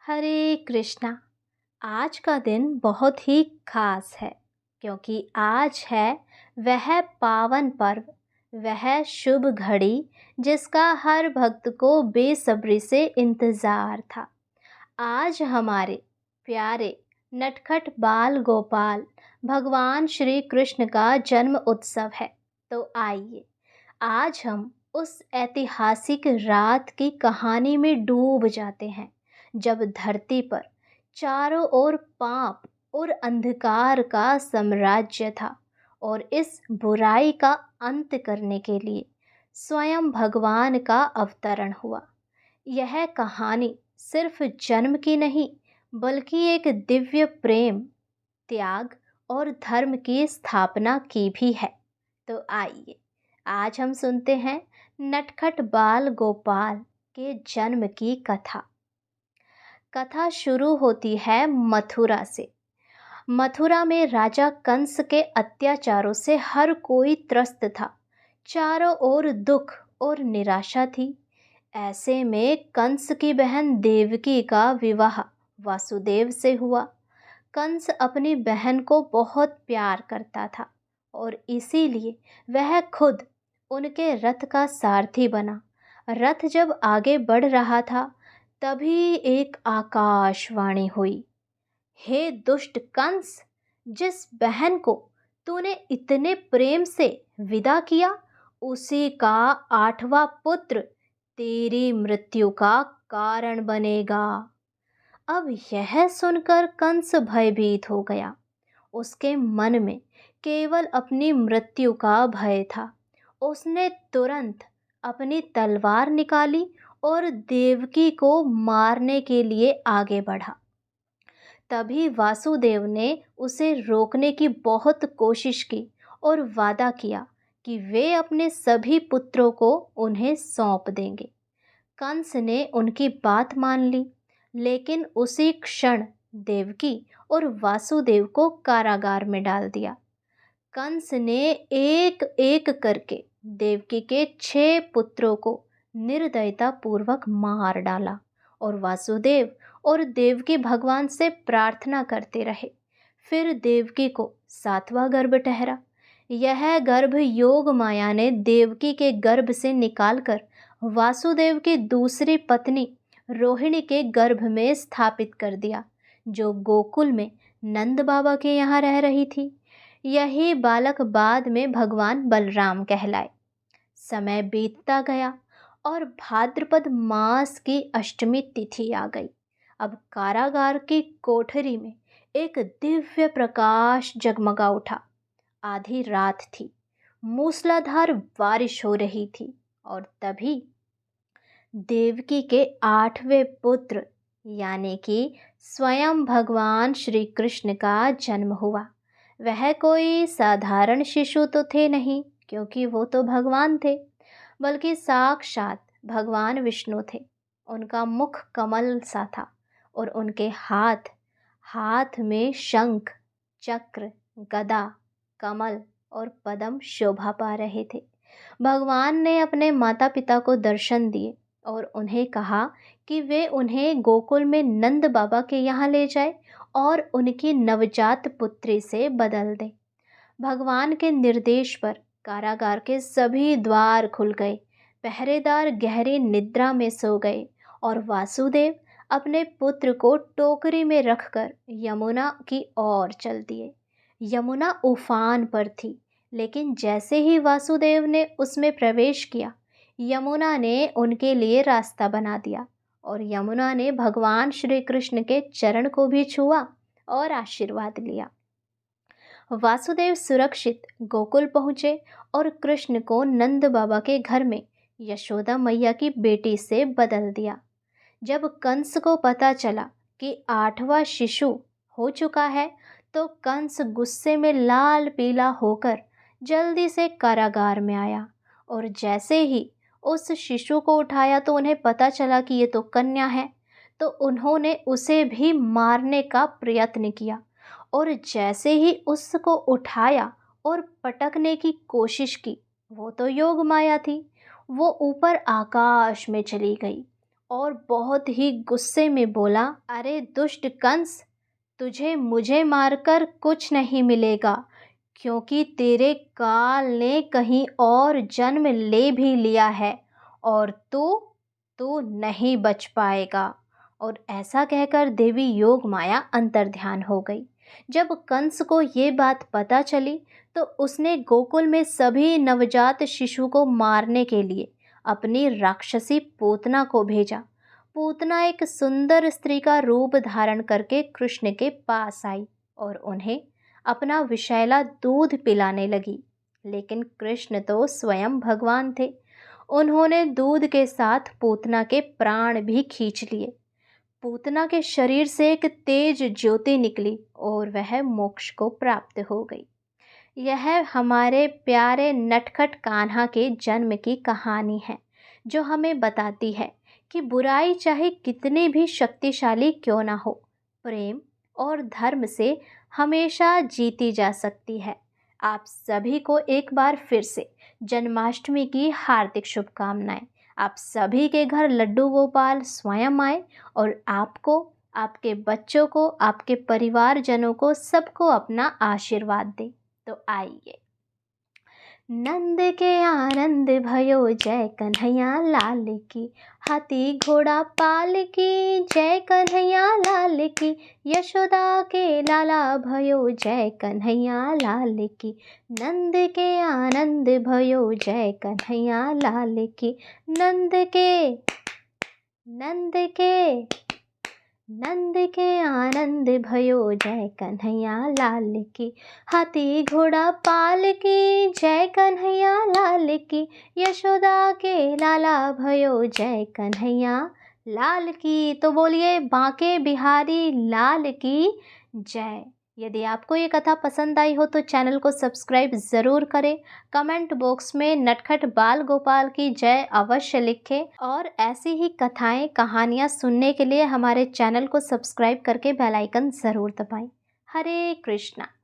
हरे कृष्णा। आज का दिन बहुत ही खास है क्योंकि आज है वह पावन पर्व, वह शुभ घड़ी जिसका हर भक्त को बेसब्री से इंतजार था। आज हमारे प्यारे नटखट बाल गोपाल भगवान श्री कृष्ण का जन्म उत्सव है। तो आइए आज हम उस ऐतिहासिक रात की कहानी में डूब जाते हैं जब धरती पर चारों ओर पाप और अंधकार का साम्राज्य था और इस बुराई का अंत करने के लिए स्वयं भगवान का अवतरण हुआ। यह कहानी सिर्फ जन्म की नहीं बल्कि एक दिव्य प्रेम, त्याग और धर्म की स्थापना की भी है। तो आइए आज हम सुनते हैं नटखट बाल गोपाल के जन्म की कथा। कथा शुरू होती है मथुरा से। मथुरा में राजा कंस के अत्याचारों से हर कोई त्रस्त था। चारों ओर दुख और निराशा थी। ऐसे में कंस की बहन देवकी का विवाह वासुदेव से हुआ। कंस अपनी बहन को बहुत प्यार करता था और इसीलिए वह खुद उनके रथ का सारथी बना। रथ जब आगे बढ़ रहा था तभी एक आकाशवाणी हुई। हे दुष्ट कंस, जिस बहन को तूने इतने प्रेम से विदा किया उसी का 8वां पुत्र तेरी मृत्यु का कारण बनेगा। अब यह सुनकर कंस भयभीत हो गया। उसके मन में केवल अपनी मृत्यु का भय था। उसने तुरंत अपनी तलवार निकाली और देवकी को मारने के लिए आगे बढ़ा। तभी वासुदेव ने उसे रोकने की बहुत कोशिश की और वादा किया कि वे अपने सभी पुत्रों को उन्हें सौंप देंगे। कंस ने उनकी बात मान ली, लेकिन उसी क्षण देवकी और वासुदेव को कारागार में डाल दिया। कंस ने एक एक करके देवकी के 6 पुत्रों को निर्दयता पूर्वक मार डाला और वासुदेव और देवकी भगवान से प्रार्थना करते रहे। फिर देवकी को 7वां गर्भ ठहरा। यह गर्भ योग माया ने देवकी के गर्भ से निकालकर वासुदेव की दूसरी पत्नी रोहिणी के गर्भ में स्थापित कर दिया, जो गोकुल में नंद बाबा के यहाँ रह रही थी। यही बालक बाद में भगवान बलराम कहलाए। समय बीतता गया और भाद्रपद मास की अष्टमी तिथि आ गई। अब कारागार की कोठरी में एक दिव्य प्रकाश जगमगा उठा। आधी रात थी, मूसलाधार बारिश हो रही थी और तभी देवकी के 8वें पुत्र यानी कि स्वयं भगवान श्री कृष्ण का जन्म हुआ। वह कोई साधारण शिशु तो थे नहीं, क्योंकि वो तो भगवान थे, बल्कि साक्षात भगवान विष्णु थे। उनका मुख कमल सा था और उनके हाथ हाथ में शंख, चक्र, गदा, कमल और पद्म शोभा पा रहे थे। भगवान ने अपने माता पिता को दर्शन दिए और उन्हें कहा कि वे उन्हें गोकुल में नंद बाबा के यहाँ ले जाए और उनकी नवजात पुत्री से बदल दें। भगवान के निर्देश पर कारागार के सभी द्वार खुल गए। पहरेदार गहरी निद्रा में सो गए और वासुदेव अपने पुत्र को टोकरी में रखकर यमुना की ओर चल दिए। यमुना उफान पर थी, लेकिन जैसे ही वासुदेव ने उसमें प्रवेश किया, यमुना ने उनके लिए रास्ता बना दिया और यमुना ने भगवान श्री कृष्ण के चरण को भी छुआ और आशीर्वाद लिया। वासुदेव सुरक्षित गोकुल पहुँचे और कृष्ण को नंद बाबा के घर में यशोदा मैया की बेटी से बदल दिया। जब कंस को पता चला कि 8वां शिशु हो चुका है, तो कंस गुस्से में लाल पीला होकर जल्दी से कारागार में आया और जैसे ही उस शिशु को उठाया तो उन्हें पता चला कि ये तो कन्या है, तो उन्होंने उसे भी मारने का प्रयत्न किया और जैसे ही उसको उठाया और पटकने की कोशिश की, वो तो योग माया थी, वो ऊपर आकाश में चली गई और बहुत ही गुस्से में बोला, अरे दुष्ट कंस, तुझे मुझे मारकर कुछ नहीं मिलेगा, क्योंकि तेरे काल ने कहीं और जन्म ले भी लिया है और तू नहीं बच पाएगा। और ऐसा कहकर देवी योग माया अंतर्ध्यान हो गई। जब कंस को ये बात पता चली तो उसने गोकुल में सभी नवजात शिशु को मारने के लिए अपनी राक्षसी पूतना को भेजा। पूतना एक सुंदर स्त्री का रूप धारण करके कृष्ण के पास आई और उन्हें अपना विषैला दूध पिलाने लगी। लेकिन कृष्ण तो स्वयं भगवान थे। उन्होंने दूध के साथ पूतना के प्राण भी खींच लिए। पूतना के शरीर से एक तेज ज्योति निकली और वह मोक्ष को प्राप्त हो गई। यह हमारे प्यारे नटखट कान्हा के जन्म की कहानी है, जो हमें बताती है कि बुराई चाहे कितनी भी शक्तिशाली क्यों ना हो, प्रेम और धर्म से हमेशा जीती जा सकती है। आप सभी को एक बार फिर से जन्माष्टमी की हार्दिक शुभकामनाएं। आप सभी के घर लड्डू गोपाल स्वयं आए और आपको, आपके बच्चों को, आपके परिवारजनों को, सबको अपना आशीर्वाद दे। तो आइए। नंद के आनंद भयो जय कन्हैया लाल की, हाथी घोड़ा पाल की जय कन्हैया लाल की, यशोदा के लाला भयो जय कन्हैया लाल की। नंद के आनंद भयो जय कन्हैया लाल की, नंद के आनंद भयो जय कन्हैया लाल की, हाथी घोड़ा पाल की जय कन्हैया लाल की, यशोदा के लाला भयो जय कन्हैया लाल की। तो बोलिए बांके बिहारी लाल की जय। यदि आपको ये कथा पसंद आई हो तो चैनल को सब्सक्राइब ज़रूर करें। कमेंट बॉक्स में नटखट बाल गोपाल की जय अवश्य लिखें और ऐसी ही कथाएं, कहानियां सुनने के लिए हमारे चैनल को सब्सक्राइब करके बेल आइकन ज़रूर दबाएं। हरे कृष्णा।